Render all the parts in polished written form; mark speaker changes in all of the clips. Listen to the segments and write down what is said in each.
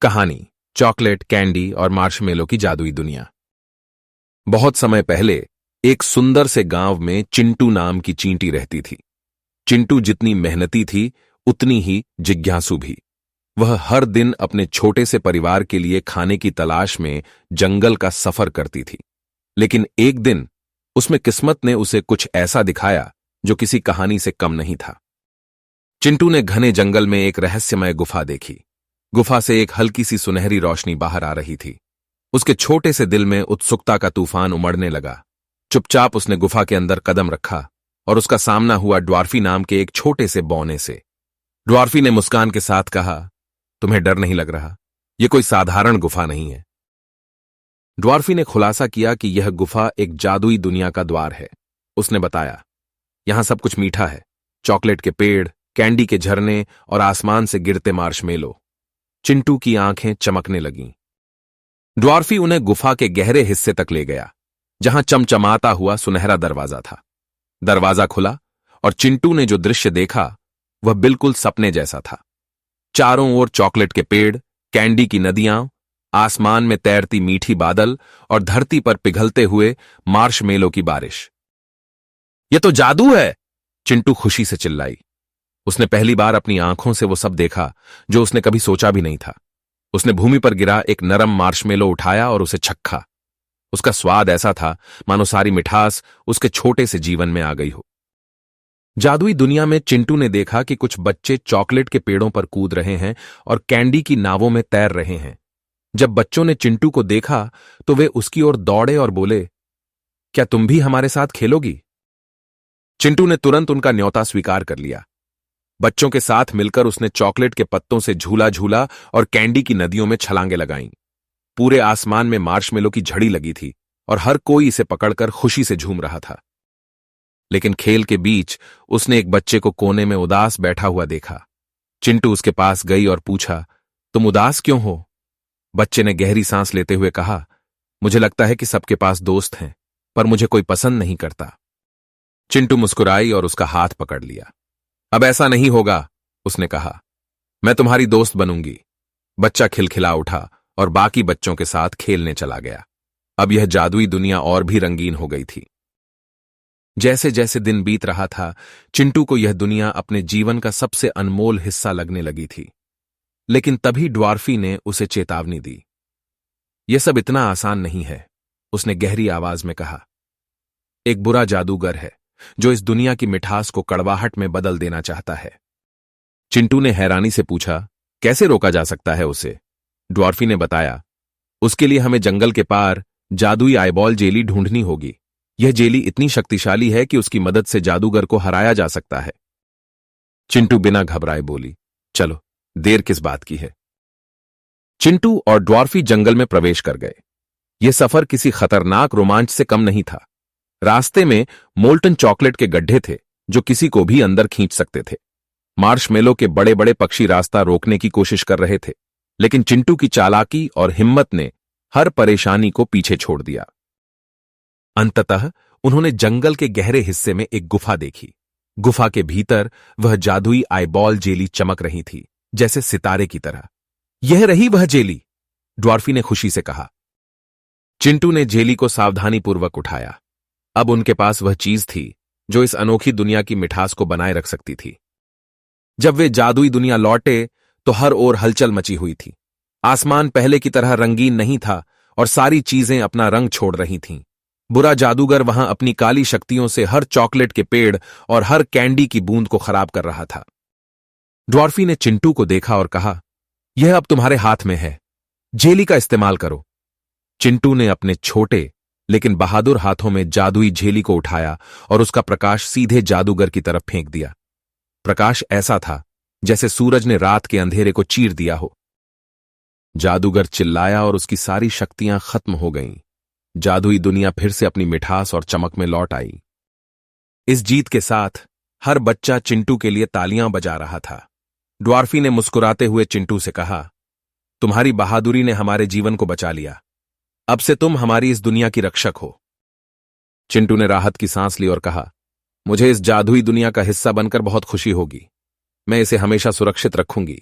Speaker 1: कहानी chocolate, candy और marshmallow की जादुई दुनिया। बहुत समय पहले एक सुंदर से गांव में चिंटू नाम की चींटी रहती थी। चिंटू जितनी मेहनती थी उतनी ही जिज्ञासु भी। वह हर दिन अपने छोटे से परिवार के लिए खाने की तलाश में जंगल का सफर करती थी। लेकिन एक दिन उसमें किस्मत ने उसे कुछ ऐसा दिखाया जो किसी कहानी से कम नहीं था। चिंटू ने घने जंगल में एक रहस्यमय गुफा देखी। गुफा से एक हल्की सी सुनहरी रोशनी बाहर आ रही थी। उसके छोटे से दिल में उत्सुकता का तूफान उमड़ने लगा। चुपचाप उसने गुफा के अंदर कदम रखा और उसका सामना हुआ ड्वार्फी नाम के एक छोटे से बौने से। ड्वार्फी ने मुस्कान के साथ कहा, तुम्हें डर नहीं लग रहा? यह कोई साधारण गुफा नहीं है। ड्वार्फी ने खुलासा किया कि यह गुफा एक जादुई दुनिया का द्वार है। उसने बताया, यहां सब कुछ मीठा है, चॉकलेट के पेड़, कैंडी के झरने और आसमान से गिरते मार्शमेलो। चिंटू की आंखें चमकने लगीं। ड्वार्फी उन्हें गुफा के गहरे हिस्से तक ले गया, जहां चमचमाता हुआ सुनहरा दरवाजा था। दरवाजा खुला और चिंटू ने जो दृश्य देखा वह बिल्कुल सपने जैसा था। चारों ओर चॉकलेट के पेड़, कैंडी की नदियां, आसमान में तैरती मीठी बादल और धरती पर पिघलते हुए मार्शमेलो की बारिश। यह तो जादू है, चिंटू खुशी से चिल्लाई। उसने पहली बार अपनी आंखों से वो सब देखा जो उसने कभी सोचा भी नहीं था। उसने भूमि पर गिरा एक नरम मार्शमेलो उठाया और उसे चखा। उसका स्वाद ऐसा था मानो सारी मिठास उसके छोटे से जीवन में आ गई हो। जादुई दुनिया में चिंटू ने देखा कि कुछ बच्चे चॉकलेट के पेड़ों पर कूद रहे हैं और कैंडी की नावों में तैर रहे हैं। जब बच्चों ने चिंटू को देखा तो वे उसकी ओर दौड़े और बोले, क्या तुम भी हमारे साथ खेलोगी? चिंटू ने तुरंत उनका न्योता स्वीकार कर लिया। बच्चों के साथ मिलकर उसने चॉकलेट के पत्तों से झूला झूला और कैंडी की नदियों में छलांगे लगाईं। पूरे आसमान में मार्शमेलो की झड़ी लगी थी और हर कोई इसे पकड़कर खुशी से झूम रहा था। लेकिन खेल के बीच उसने एक बच्चे को कोने में उदास बैठा हुआ देखा। चिंटू उसके पास गई और पूछा, तुम उदास क्यों हो? बच्चे ने गहरी सांस लेते हुए कहा, मुझे लगता है कि सबके पास दोस्त हैं, पर मुझे कोई पसंद नहीं करता। चिंटू मुस्कुराई और उसका हाथ पकड़ लिया। अब ऐसा नहीं होगा, उसने कहा, मैं तुम्हारी दोस्त बनूंगी। बच्चा खिलखिला उठा और बाकी बच्चों के साथ खेलने चला गया। अब यह जादुई दुनिया और भी रंगीन हो गई थी। जैसे जैसे दिन बीत रहा था, चिंटू को यह दुनिया अपने जीवन का सबसे अनमोल हिस्सा लगने लगी थी। लेकिन तभी ड्वार्फी ने उसे चेतावनी दी। यह सब इतना आसान नहीं है, उसने गहरी आवाज में कहा। एक बुरा जादूगर है जो इस दुनिया की मिठास को कड़वाहट में बदल देना चाहता है। चिंटू ने हैरानी से पूछा, कैसे रोका जा सकता है उसे? ड्वार्फी ने बताया, उसके लिए हमें जंगल के पार जादुई आईबॉल जेली ढूंढनी होगी। यह जेली इतनी शक्तिशाली है कि उसकी मदद से जादूगर को हराया जा सकता है। चिंटू बिना घबराए बोली, चलो, देर किस बात की है। चिंटू और ड्वार्फी जंगल में प्रवेश कर गए। यह सफर किसी खतरनाक रोमांच से कम नहीं था। रास्ते में मोल्टन चॉकलेट के गड्ढे थे जो किसी को भी अंदर खींच सकते थे। मार्शमेलो के बड़े बड़े पक्षी रास्ता रोकने की कोशिश कर रहे थे, लेकिन चिंटू की चालाकी और हिम्मत ने हर परेशानी को पीछे छोड़ दिया। अंततः उन्होंने जंगल के गहरे हिस्से में एक गुफा देखी। गुफा के भीतर वह जादुई आईबॉल जेली चमक रही थी, जैसे सितारे की तरह। यह रही वह जेली, ड्वार्फी ने खुशी से कहा। चिंटू ने जेली को सावधानीपूर्वक उठाया। अब उनके पास वह चीज थी जो इस अनोखी दुनिया की मिठास को बनाए रख सकती थी। जब वे जादुई दुनिया लौटे तो हर ओर हलचल मची हुई थी। आसमान पहले की तरह रंगीन नहीं था और सारी चीजें अपना रंग छोड़ रही थीं। बुरा जादूगर वहां अपनी काली शक्तियों से हर चॉकलेट के पेड़ और हर कैंडी की बूंद को खराब कर रहा था। ड्वार्फी ने चिंटू को देखा और कहा, यह अब तुम्हारे हाथ में है, जेली का इस्तेमाल करो। चिंटू ने अपने छोटे लेकिन बहादुर हाथों में जादुई झेली को उठाया और उसका प्रकाश सीधे जादूगर की तरफ फेंक दिया। प्रकाश ऐसा था जैसे सूरज ने रात के अंधेरे को चीर दिया हो। जादूगर चिल्लाया और उसकी सारी शक्तियां खत्म हो गईं। जादुई दुनिया फिर से अपनी मिठास और चमक में लौट आई। इस जीत के साथ हर बच्चा चिंटू के लिए तालियां बजा रहा था। ड्वार्फी ने मुस्कुराते हुए चिंटू से कहा, तुम्हारी बहादुरी ने हमारे जीवन को बचा लिया। अब से तुम हमारी इस दुनिया की रक्षक हो। चिंटू ने राहत की सांस ली और कहा, मुझे इस जादुई दुनिया का हिस्सा बनकर बहुत खुशी होगी। मैं इसे हमेशा सुरक्षित रखूंगी।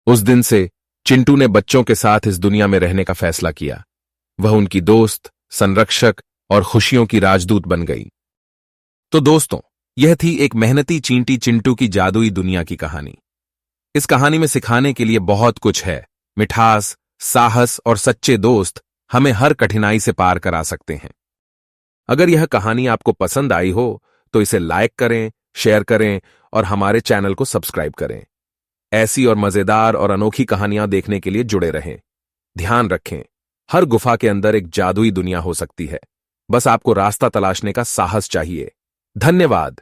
Speaker 1: उस दिन से चिंटू ने बच्चों के साथ इस दुनिया में रहने का फैसला किया। वह उनकी दोस्त, संरक्षक और खुशियों की राजदूत बन गई। तो दोस्तों, यह थी एक मेहनती चींटी चिंटू की जादुई दुनिया की कहानी। इस कहानी में सिखाने के लिए बहुत कुछ है। मिठास, साहस और सच्चे दोस्त हमें हर कठिनाई से पार करा सकते हैं। अगर यह कहानी आपको पसंद आई हो तो इसे लाइक करें, शेयर करें और हमारे चैनल को सब्सक्राइब करें। ऐसी और मजेदार और अनोखी कहानियां देखने के लिए जुड़े रहें। ध्यान रखें, हर गुफा के अंदर एक जादुई दुनिया हो सकती है। बस आपको रास्ता तलाशने का साहस चाहिए। धन्यवाद।